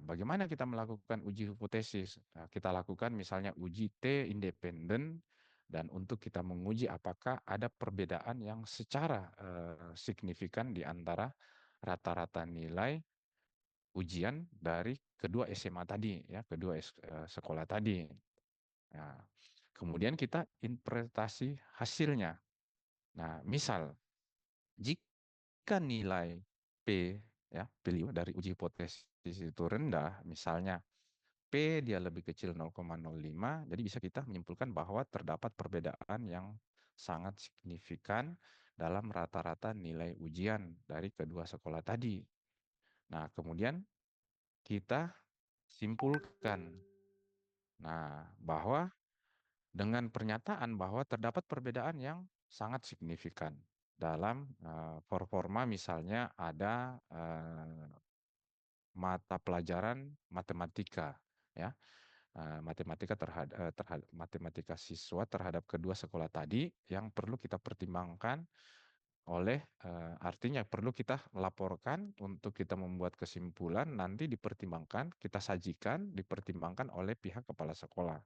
bagaimana kita melakukan uji hipotesis? Kita lakukan misalnya uji T independen dan untuk kita menguji apakah ada perbedaan yang secara signifikan di antara rata-rata nilai ujian dari kedua SMA tadi, ya, kedua sekolah tadi. Nah, kemudian kita interpretasi hasilnya. Nah, misal jika nilai P, ya, value dari uji hipotesis itu rendah, misalnya P dia lebih kecil 0,05, jadi bisa kita menyimpulkan bahwa terdapat perbedaan yang sangat signifikan dalam rata-rata nilai ujian dari kedua sekolah tadi. Nah, kemudian kita simpulkan, nah, bahwa dengan pernyataan bahwa terdapat perbedaan yang sangat signifikan dalam performa, misalnya ada mata pelajaran matematika, ya, matematika terhadap matematika siswa terhadap kedua sekolah tadi yang perlu kita pertimbangkan oleh artinya perlu kita laporkan untuk kita membuat kesimpulan, nanti dipertimbangkan, kita sajikan, dipertimbangkan oleh pihak kepala sekolah.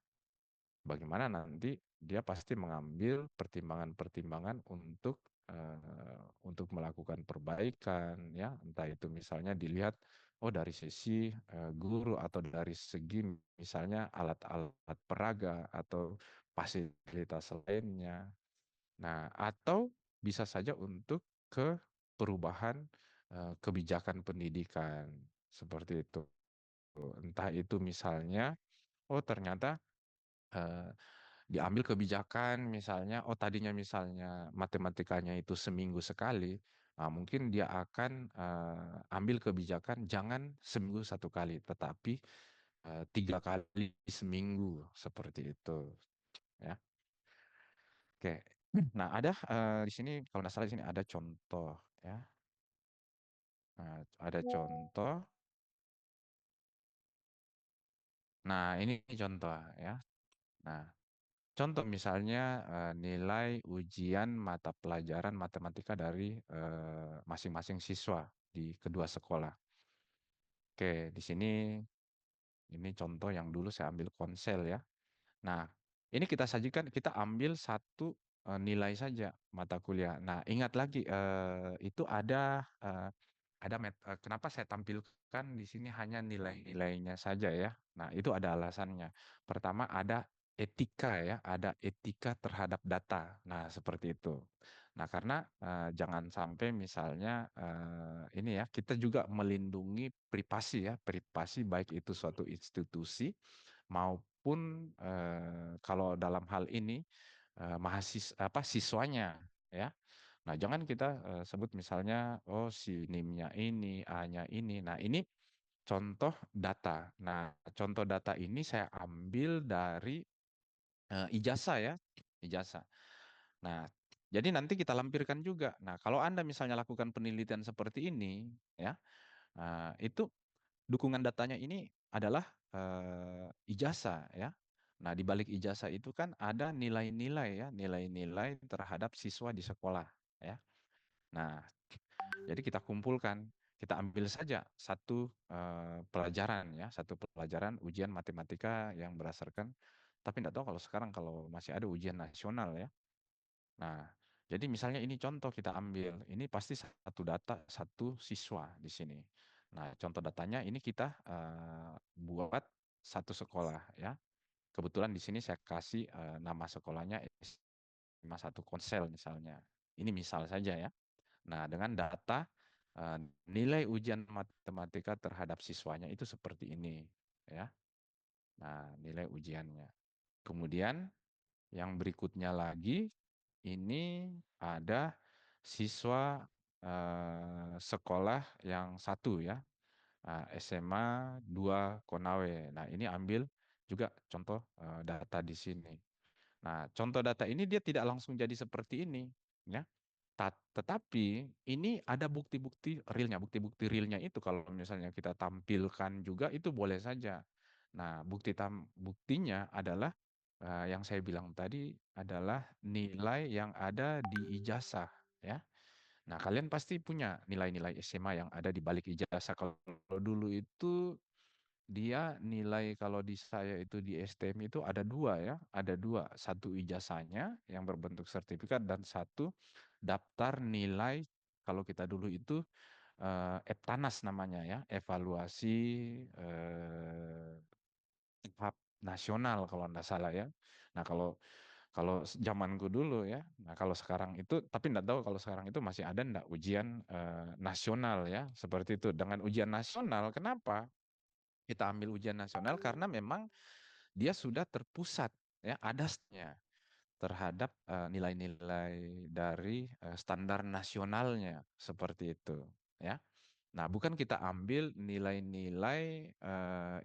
Bagaimana nanti dia pasti mengambil pertimbangan-pertimbangan untuk melakukan perbaikan, ya, entah itu misalnya dilihat oh dari sisi guru atau dari segi misalnya alat-alat peraga atau fasilitas lainnya. Nah, atau bisa saja untuk ke perubahan kebijakan pendidikan seperti itu. Entah itu misalnya oh ternyata eh, diambil kebijakan misalnya, oh tadinya misalnya matematikanya itu seminggu sekali, nah, mungkin dia akan ambil kebijakan jangan seminggu satu kali, tetapi 3 kali seminggu seperti itu, ya. Oke, nah ada di sini kalau nggak salah di sini ada contoh, ya. Nah, ada contoh. Nah ini contoh, ya. Nah, contoh misalnya nilai ujian mata pelajaran matematika dari masing-masing siswa di kedua sekolah. Oke, di sini ini contoh yang dulu saya ambil konsel, ya. Nah, ini kita sajikan, kita ambil satu nilai saja mata kuliah. Nah, ingat lagi itu kenapa saya tampilkan di sini hanya nilai-nilainya saja, ya. Nah, itu ada alasannya. Pertama ada etika, ya, ada etika terhadap data. Nah, seperti itu. Nah, karena jangan sampai misalnya ini, ya, kita juga melindungi privasi, ya, privasi baik itu suatu institusi maupun kalau dalam hal ini siswanya, ya. Nah, jangan kita sebut misalnya, oh si NIM-nya ini, A-nya ini. Nah, ini contoh data. Nah, contoh data ini saya ambil dari ijazah, ya, ijazah. Nah, jadi nanti kita lampirkan juga. Nah, kalau Anda misalnya lakukan penelitian seperti ini, ya, itu dukungan datanya ini adalah ijazah, ya. Nah, di balik ijazah itu kan ada nilai-nilai, ya, nilai-nilai terhadap siswa di sekolah, ya. Nah, jadi kita kumpulkan, kita ambil saja satu pelajaran, ya, satu pelajaran ujian matematika yang berdasarkan, tapi tidak tahu kalau sekarang kalau masih ada ujian nasional, ya. Nah, jadi misalnya ini contoh kita ambil, ini pasti satu data satu siswa di sini. Nah, contoh datanya ini kita buat satu sekolah, ya. Kebetulan di sini saya kasih nama sekolahnya SMA 1 Konsel misalnya. Ini misal saja, ya. Nah, dengan data eh, nilai ujian matematika terhadap siswanya itu seperti ini, ya. Nah, nilai ujiannya. Kemudian yang berikutnya lagi ini ada siswa sekolah yang satu, ya, SMA 2 Konawe. Nah, ini ambil juga contoh data di sini. Nah, contoh data ini dia tidak langsung jadi seperti ini, ya. Tetapi ini ada bukti-bukti realnya. Bukti-bukti realnya itu kalau misalnya kita tampilkan juga itu boleh saja. Nah, buktinya adalah yang saya bilang tadi adalah nilai yang ada di ijazah, ya. Nah, kalian pasti punya nilai-nilai SMA yang ada di balik ijazah. Kalau dulu itu dia nilai kalau di saya itu di STM itu ada dua ya, ada dua, satu ijazahnya yang berbentuk sertifikat dan satu daftar nilai kalau kita dulu itu EPTANAS namanya ya, evaluasi tahap nasional kalau enggak salah ya. Nah kalau kalau zamanku dulu ya, nah kalau sekarang itu, tapi enggak tahu kalau sekarang itu masih ada enggak ujian nasional ya, seperti itu. Dengan ujian nasional, kenapa? Kita ambil ujian nasional karena memang dia sudah terpusat ya adasnya terhadap nilai-nilai dari standar nasionalnya seperti itu ya. Nah, bukan kita ambil nilai-nilai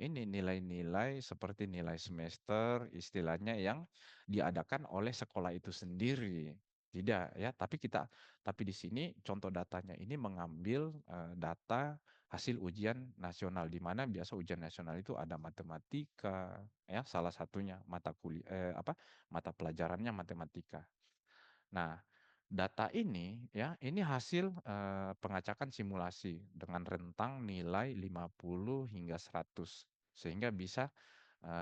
ini nilai-nilai seperti nilai semester istilahnya yang diadakan oleh sekolah itu sendiri. Tidak ya, tapi di sini contoh datanya ini mengambil data hasil ujian nasional di mana biasa ujian nasional itu ada matematika ya salah satunya mata kuliah mata pelajarannya matematika. Nah, data ini ya, ini hasil pengacakan simulasi dengan rentang nilai 50 hingga 100 sehingga bisa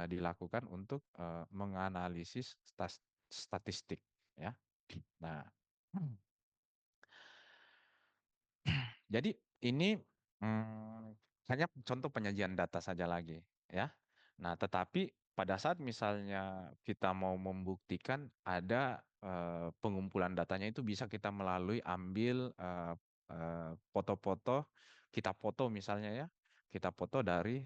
dilakukan untuk menganalisis statistik ya. Nah, jadi ini hanya contoh penyajian data saja lagi ya. Nah, tetapi pada saat misalnya kita mau membuktikan ada pengumpulan datanya itu bisa kita melalui ambil foto-foto, kita foto misalnya ya, kita foto dari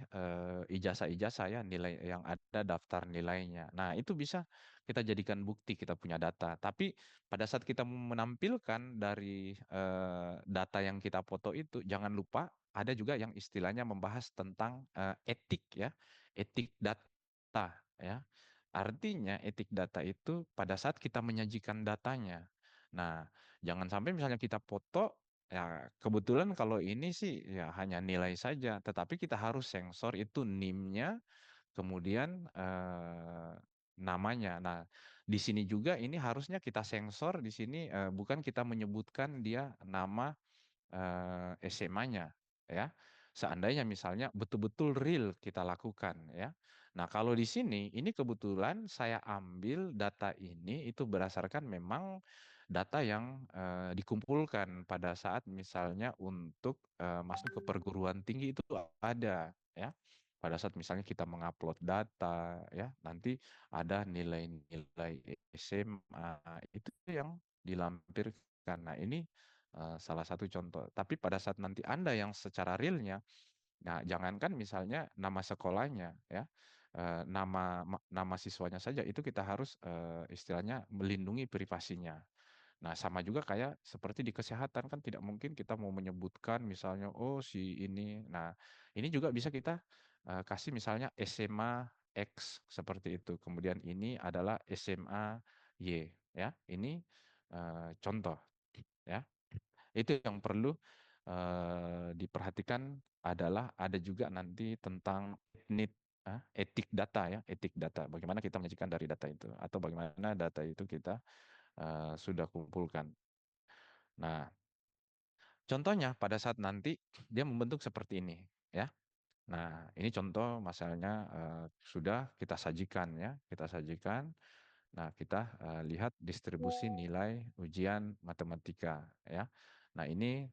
ijazah-ijazah ya nilai yang ada daftar nilainya. Nah, itu bisa kita jadikan bukti kita punya data. Tapi pada saat kita menampilkan dari data yang kita foto itu, jangan lupa ada juga yang istilahnya membahas tentang etik ya, etik data ya. Artinya etik data itu pada saat kita menyajikan datanya. Nah, jangan sampai misalnya kita foto ya kebetulan kalau ini sih ya hanya nilai saja, tetapi kita harus sensor itu NIM-nya kemudian namanya. Nah, di sini juga ini harusnya kita sensor di sini bukan kita menyebutkan dia nama SMA-nya ya. Seandainya misalnya betul-betul real kita lakukan ya. Nah, kalau di sini ini kebetulan saya ambil data ini itu berdasarkan memang data yang dikumpulkan pada saat misalnya untuk masuk ke perguruan tinggi itu ada ya. Pada saat misalnya kita mengupload data ya, nanti ada nilai-nilai SMA itu yang dilampirkan. Nah, ini salah satu contoh. Tapi pada saat nanti Anda yang secara realnya, nah jangankan misalnya nama sekolahnya ya, nama siswanya saja itu kita harus istilahnya melindungi privasinya. Nah, sama juga kayak seperti di kesehatan kan tidak mungkin kita mau menyebutkan misalnya oh si ini. Nah, ini juga bisa kita kasih misalnya SMA X seperti itu. Kemudian ini adalah SMA Y ya. Ini contoh ya. Itu yang perlu diperhatikan adalah ada juga nanti tentang etik data ya, etik data. Bagaimana kita menyajikan dari data itu atau bagaimana data itu kita sudah kumpulkan. Nah, contohnya pada saat nanti dia membentuk seperti ini ya. Nah, ini contoh masalahnya sudah kita sajikan ya, kita sajikan. Nah, kita lihat distribusi nilai ujian matematika ya. Nah, ini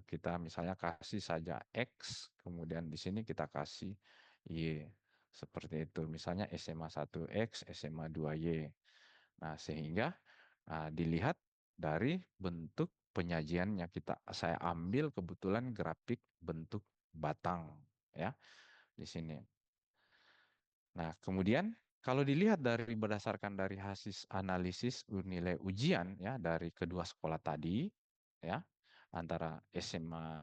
kita misalnya kasih saja X, kemudian di sini kita kasih Y. Seperti itu. Misalnya SMA 1X, SMA 2Y. Nah, sehingga dilihat dari bentuk penyajiannya saya ambil kebetulan grafik bentuk batang ya di sini. Nah, kemudian kalau dilihat berdasarkan dari hasil analisis nilai ujian ya dari kedua sekolah tadi ya antara SMA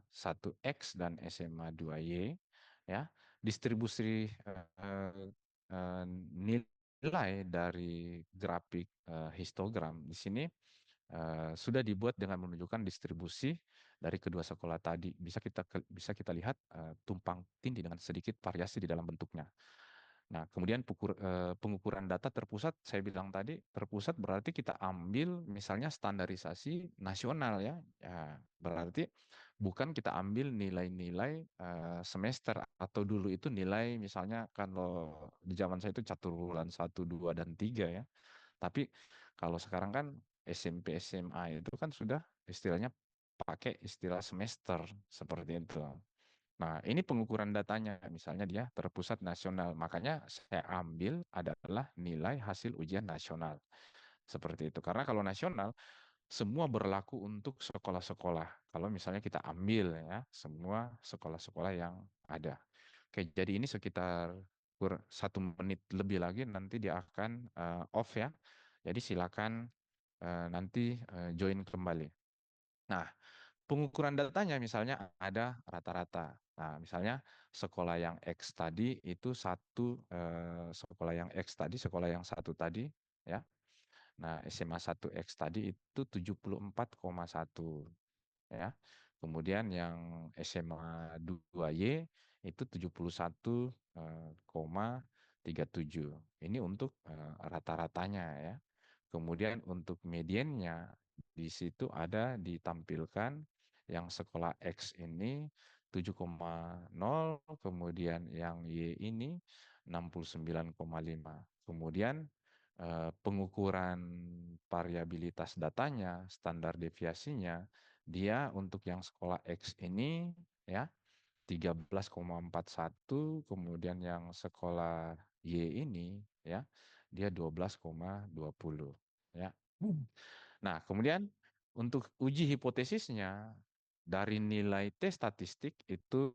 1X dan SMA 2Y ya distribusi nilai dari grafik histogram di sini sudah dibuat dengan menunjukkan distribusi dari kedua sekolah tadi bisa kita lihat tumpang tindih dengan sedikit variasi di dalam bentuknya. Nah, kemudian pengukuran data terpusat, saya bilang tadi, terpusat berarti kita ambil misalnya standarisasi nasional ya. Ya, berarti bukan kita ambil nilai-nilai semester atau dulu itu nilai misalnya kalau di zaman saya itu catur bulan 1, 2, dan 3 ya. Tapi kalau sekarang kan SMP, SMA itu kan sudah istilahnya pakai istilah semester seperti itu. Nah, ini pengukuran datanya, misalnya dia terpusat nasional. Makanya saya ambil adalah nilai hasil ujian nasional. Seperti itu. Karena kalau nasional, semua berlaku untuk sekolah-sekolah. Kalau misalnya kita ambil ya, semua sekolah-sekolah yang ada. Oke, jadi ini sekitar 1 menit lebih lagi nanti dia akan off ya. Jadi silakan nanti join kembali. Nah, pengukuran datanya misalnya ada rata-rata. Nah, misalnya sekolah yang X tadi itu sekolah yang X tadi, sekolah yang satu tadi, ya. Nah, SMA 1X tadi itu 74,1, ya. Kemudian yang SMA 2Y itu 71,37. Ini untuk rata-ratanya ya. Kemudian untuk mediannya di situ ada ditampilkan yang sekolah X ini 7,0, kemudian yang Y ini 69,5. Kemudian pengukuran variabilitas datanya, standar deviasinya, dia untuk yang sekolah X ini ya 13,41, kemudian yang sekolah Y ini ya dia 12,20 ya. Nah, kemudian untuk uji hipotesisnya dari nilai T statistik itu